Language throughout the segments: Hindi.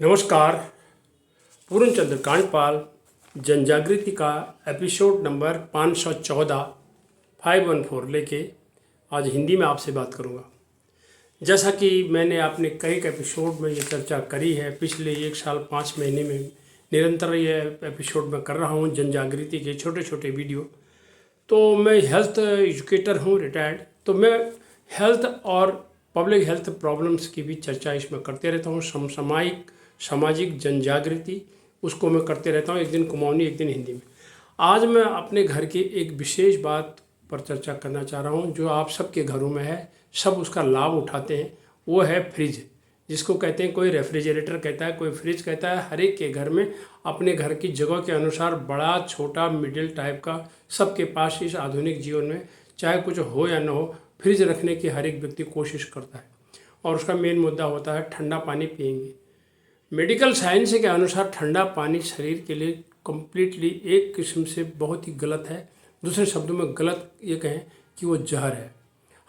नमस्कार। पूर्ण चंद्र कांडपाल जनजागृति का एपिसोड नंबर 514 514 लेके आज हिंदी में आपसे बात करूंगा। जैसा कि मैंने अपने कई एपिसोड में ये चर्चा करी है, पिछले 1 साल 5 महीने में निरंतर ये एपिसोड में कर रहा हूँ जनजागृति के छोटे छोटे वीडियो। तो मैं हेल्थ एजुकेटर हूँ, रिटायर्ड। तो मैं हेल्थ और पब्लिक हेल्थ प्रॉब्लम्स की भी चर्चा इसमें करते रहता हूँ। सामाजिक जनजागृति उसको मैं करते रहता हूँ, एक दिन कुमाऊनी एक दिन हिंदी में। आज मैं अपने घर की एक विशेष बात पर चर्चा करना चाह रहा हूँ जो आप सबके घरों में है, सब उसका लाभ उठाते हैं। वो है फ्रिज, जिसको कहते हैं कोई रेफ्रिजरेटर कहता है, कोई फ्रिज कहता है। हर एक के घर में अपने घर की जगह के अनुसार बड़ा छोटा मिडिल टाइप का सबके पास इस आधुनिक जीवन में, चाहे कुछ हो या न हो, फ्रिज रखने की हर एक व्यक्ति कोशिश करता है। और उसका मेन मुद्दा होता है ठंडा पानी पिएंगे। मेडिकल साइंस के अनुसार ठंडा पानी शरीर के लिए कम्प्लीटली एक किस्म से बहुत ही गलत है। दूसरे शब्दों में गलत ये कहें कि वो जहर है।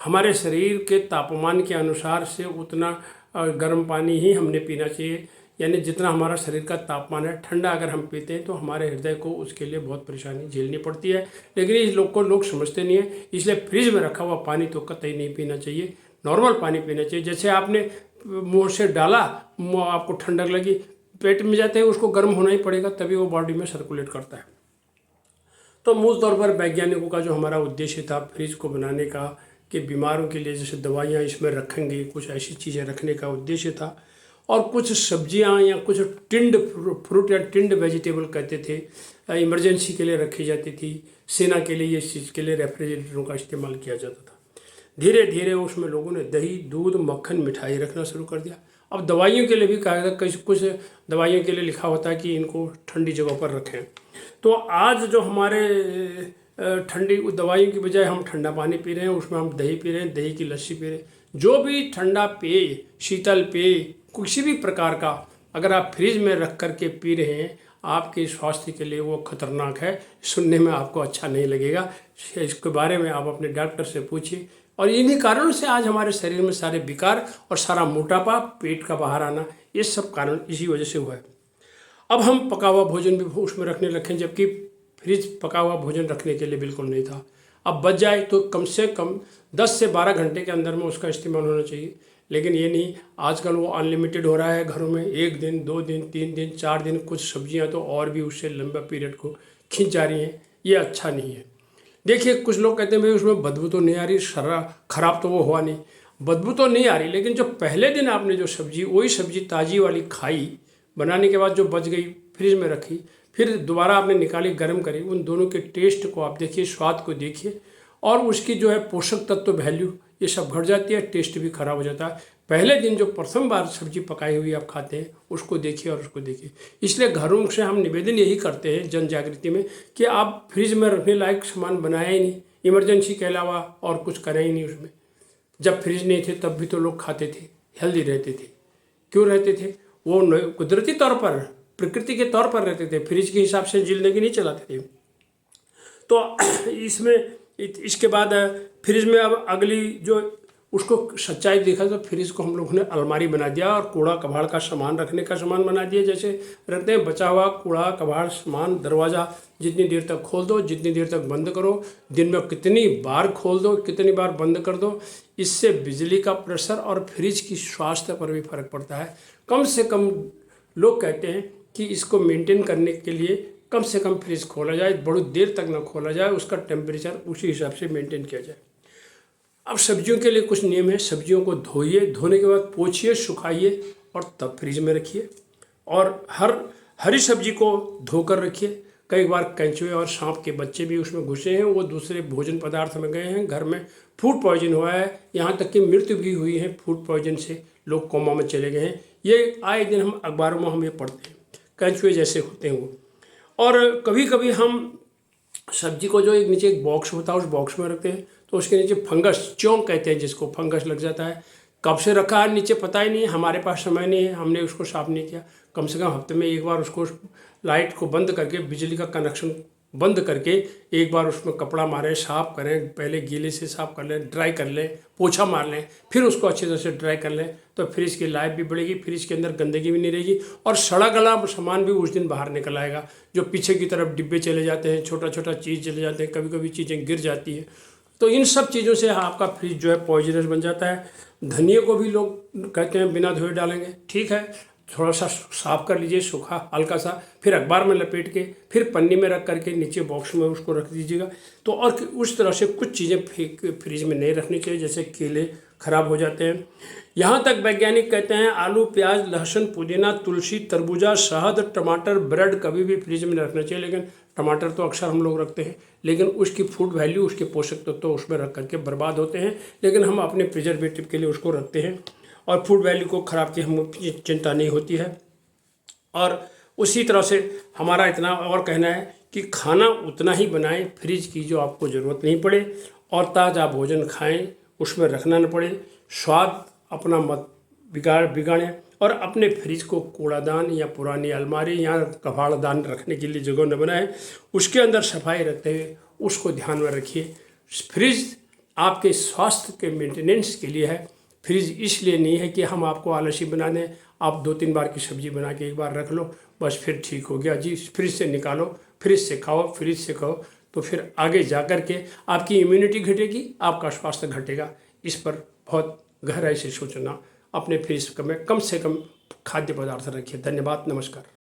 हमारे शरीर के तापमान के अनुसार से उतना गर्म पानी ही हमने पीना चाहिए, यानी जितना हमारा शरीर का तापमान है। ठंडा अगर हम पीते हैं तो हमारे हृदय को उसके लिए बहुत परेशानी झेलनी पड़ती है, लेकिन इस लोग समझते नहीं है। इसलिए फ्रिज में रखा हुआ पानी तो कतई नहीं पीना चाहिए, नॉर्मल पानी पीना चाहिए। जैसे आपने मुंह से डाला, आपको ठंडक लगी, पेट में जाते हैं, उसको गर्म होना ही पड़ेगा, तभी वो बॉडी में सर्कुलेट करता है। तो मूल तौर पर वैज्ञानिकों का जो हमारा उद्देश्य था फ्रिज को बनाने का, कि बीमारों के लिए जैसे दवाइयाँ इसमें रखेंगे, कुछ ऐसी चीज़ें रखने का उद्देश्य था। और कुछ सब्जियां या कुछ टिंड फ्रूट या टिंड वेजिटेबल कहते थे, इमरजेंसी के लिए रखी जाती थी। सेना के लिए, इस चीज़ के लिए रेफ्रिजरेटरों का इस्तेमाल किया जाता था। धीरे धीरे उसमें लोगों ने दही, दूध, मक्खन, मिठाई रखना शुरू कर दिया। अब दवाइयों के लिए भी कहा था, कुछ दवाइयों के लिए लिखा होता है कि इनको ठंडी जगह पर रखें। तो आज जो हमारे ठंडी दवाइयों की बजाय हम ठंडा पानी पी रहे हैं, उसमें हम दही पी रहे हैं, दही की लस्सी पी रहे हैं। जो भी ठंडा पेय, शीतल पेय, किसी भी प्रकार का अगर आप फ्रिज में रख करके पी रहे हैं, आपके स्वास्थ्य के लिए वो खतरनाक है। सुनने में आपको अच्छा नहीं लगेगा, इसके बारे में आप अपने डॉक्टर से पूछिए। और इन्हीं कारणों से आज हमारे शरीर में सारे विकार और सारा मोटापा, पेट का बाहर आना, ये सब कारण इसी वजह से हुआ है। अब हम पका हुआ भोजन भी उसमें रखने लगे, जबकि फ्रिज पका हुआ भोजन रखने के लिए बिल्कुल नहीं था। अब बच जाए तो कम से कम 10 से 12 घंटे के अंदर में उसका इस्तेमाल होना चाहिए, लेकिन ये नहीं। आजकल वो अनलिमिटेड हो रहा है घरों में, 1 दिन, 2 दिन, 3 दिन, 4 दिन, कुछ सब्जियां तो और भी उससे लंबा पीरियड को खींच जा रही हैं। ये अच्छा नहीं है। देखिए, कुछ लोग कहते हैं भाई उसमें बदबू तो नहीं आ रही, खराब तो वो हुआ नहीं। बदबू तो नहीं आ रही, लेकिन जो पहले दिन आपने जो सब्जी, वही सब्जी ताज़ी वाली खाई, बनाने के बाद जो बच गई फ्रिज में रखी, फिर दोबारा आपने निकाली, गर्म करी, उन दोनों के टेस्ट को आप देखिए, स्वाद को देखिए, और उसकी जो है पोषक तत्व वैल्यू ये सब घट जाती है, टेस्ट भी खराब हो जाता है। पहले दिन जो प्रथम बार सब्जी पकाई हुई आप खाते हैं, उसको देखिए और उसको देखिए। इसलिए घरों से हम निवेदन यही करते हैं जन जागृति में कि आप फ्रिज में रखने लायक सामान बनाया ही नहीं, इमरजेंसी के अलावा और कुछ करें ही नहीं उसमें। जब फ्रिज नहीं थे तब भी तो लोग खाते थे, हेल्दी रहते थे। क्यों रहते थे? वो कुदरती तौर पर, प्रकृति के तौर पर रहते थे, फ्रिज के हिसाब से जिंदगी नहीं चलाते थे। तो इसके बाद फ्रिज में अब अगली जो उसको सच्चाई देखा तो फ्रिज को हम लोगों ने अलमारी बना दिया और कूड़ा कबाड़ का सामान रखने का सामान बना दिया। जैसे रखते हैं बचा हुआ कूड़ा कबाड़ सामान, दरवाज़ा जितनी देर तक खोल दो, जितनी देर तक बंद करो, दिन में कितनी बार खोल दो, कितनी बार बंद कर दो। इससे बिजली का प्रेशर और फ्रिज की स्वास्थ्य पर भी फर्क पड़ता है। कम से कम लोग कहते हैं कि इसको मेंटेन करने के लिए कम से कम फ्रिज खोला जाए, बड़ी देर तक ना खोला जाए, उसका टेम्परेचर उसी हिसाब से मेंटेन किया जाए। अब सब्जियों के लिए कुछ नियम है। सब्जियों को धोइए, धोने के बाद पोंछिए, सुखाइए और तब फ्रिज में रखिए। और हरी सब्जी को धोकर रखिए। कई बार केंचुए और सांप के बच्चे भी उसमें घुसे हैं, वो दूसरे भोजन पदार्थ में गए हैं, घर में फूड पॉइजन हुआ है, यहाँ तक कि मृत्यु भी हुई है फूड पॉइजन से, लोग कोमा में चले गए हैं। ये आए दिन हम अखबारों में हम ये पढ़ते हैं, केंचुए जैसे होते हैं वो। और कभी कभी हम सब्जी को जो एक नीचे एक बॉक्स होता है, उस बॉक्स में रखते हैं, तो उसके नीचे फंगस, चौंक कहते हैं जिसको, फंगस लग जाता है। कब से रखा है नीचे पता ही नहीं है, हमारे पास समय नहीं है, हमने उसको साफ नहीं किया। कम से कम हफ्ते में एक बार उसको लाइट को बंद करके बिजली का कनेक्शन बंद करके एक बार उसमें कपड़ा मारें, साफ करें, पहले गीले से साफ कर लें, ड्राई कर लें, पोछा मार लें, फिर उसको अच्छी तरह से ड्राई कर लें, तो फ्रिज की लाइफ भी बढ़ेगी, फ्रिज के अंदर गंदगी भी नहीं रहेगी और सड़ा गला सामान भी उस दिन बाहर निकल आएगा। जो पीछे की तरफ डिब्बे चले जाते हैं, छोटा छोटा चीज़ चले जाते हैं, कभी कभी चीज़ें गिर जाती हैं, तो इन सब चीज़ों से आपका फ्रिज जो है पॉइजनस बन जाता है। धनिए को भी लोग कहते हैं बिना धोए डालेंगे, ठीक है, थोड़ा सा साफ कर लीजिए सूखा हल्का सा, फिर अखबार में लपेट के फिर पन्नी में रख करके नीचे बॉक्स में उसको रख दीजिएगा। तो और उस तरह से कुछ चीज़ें फ्रिज में नहीं रखनी चाहिए, जैसे केले खराब हो जाते हैं। यहाँ तक वैज्ञानिक कहते हैं आलू, प्याज, लहसुन, पुदीना, तुलसी, तरबूजा, शहद, टमाटर, ब्रेड कभी भी फ्रिज में रखना चाहिए। लेकिन टमाटर तो अक्सर हम लोग रखते हैं, लेकिन उसकी फूड वैल्यू, उसके पोषक तत्व तो उसमें रख करके बर्बाद होते हैं, लेकिन हम अपने प्रिजर्वेटिव के लिए उसको रखते हैं और फूड वैल्यू को ख़राब की हम चिंता नहीं होती है। और उसी तरह से हमारा इतना और कहना है कि खाना उतना ही बनाएं फ्रिज की जो आपको ज़रूरत नहीं पड़े, और ताज़ा भोजन खाएं, उसमें रखना न पड़े। स्वाद अपना मत बिगाड़ें और अपने फ्रिज को कूड़ादान या पुरानी अलमारी या कबाड़दान रखने के लिए जगह न बनाएं। उसके अंदर सफाई रखते हुए उसको ध्यान में रखिए। फ्रिज आपके स्वास्थ्य के मेंटेनेंस के लिए है, फ्रिज इसलिए नहीं है कि हम आपको आलसी बना दें। आप 2-3 बार की सब्जी बना के एक बार रख लो, बस फिर ठीक हो गया जी, फ्रिज से निकालो, फ्रिज से खाओ, फ्रिज से खाओ, तो फिर आगे जा कर के आपकी इम्यूनिटी घटेगी, आपका स्वास्थ्य घटेगा। इस पर बहुत गहराई से सोचना। अपने फ्रिज में कम से कम खाद्य पदार्थ रखिए। धन्यवाद, नमस्कार।